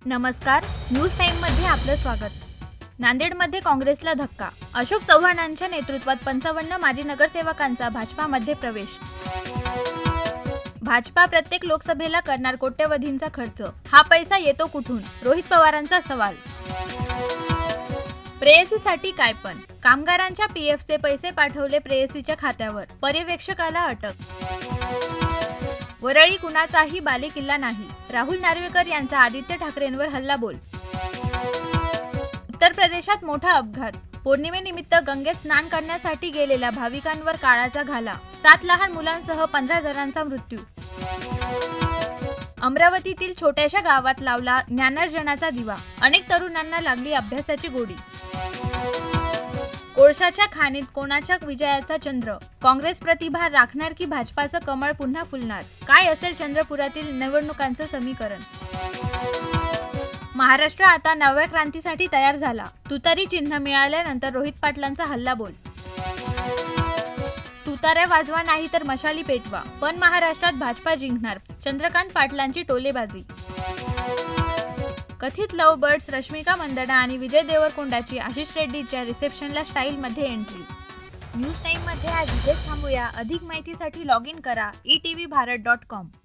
नमस्कार, न्यूज टाइममध्ये आपलं स्वागत. नांदेडमध्ये काँग्रेसला धक्का. अशोक चव्हाणांच्या नेतृत्वात 55 माजी नगरसेवकांचा भाजपामध्ये प्रवेश. भाजपा प्रत्येक लोकसभेला करणार कोट्यवधींचा खर्च. हा पैसा येतो कुठून? रोहित पवारांचा सवाल. प्रेयसीसाठी काय पण? कामगारांच्या पीएफचे पैसे पाठवले प्रेयसीच्या खात्यावर. पर्यवेक्षकाला अटक. वरळी कुणाचाही बालेकिल्ला नाही. राहुल नार्वेकर यांचा आदित्य ठाकरेंवर हल्लाबोल. उत्तर प्रदेशात मोठा अपघात. पौर्णिमेनिमित्त गंगेत स्नान करण्यासाठी गेलेल्या भाविकांवर काळाचा घाला. 7 लहान मुलांसह 15 जणांचा मृत्यू. अमरावतीतील छोट्याशा गावात लावला ज्ञानार्जनाचा दिवा. अनेक तरुणांना लागली अभ्यासाची गोडी. कोळशाच्या खाणीत कोणाच्या विजयाचा चंद्र? काँग्रेस प्रतिभा राखणार की भाजपाचं कमळ पुन्हा फुलणार? काय असेल चंद्रपुरातील निवडणुकांचं समीकरण? महाराष्ट्र आता नव्या क्रांतीसाठी तयार झाला. तुतारी चिन्ह मिळाल्यानंतर रोहित पाटलांचा हल्लाबोल. तुताऱ्या वाजवा नाही तर मशाली पेटवा, पण महाराष्ट्रात भाजपा जिंकणार. चंद्रकांत पाटलांची टोलेबाजी. कथित लव्ह बर्ड्स रश्मिका मंदना आणि विजय देवरकोंडाची आशिष रेड्डीच्या रिसेप्शनला स्टाईलमध्ये एंट्री. न्यूज टाइममध्ये आज इथेच थांबूया. अधिक माहितीसाठी लॉग इन करा etv-bharat.com.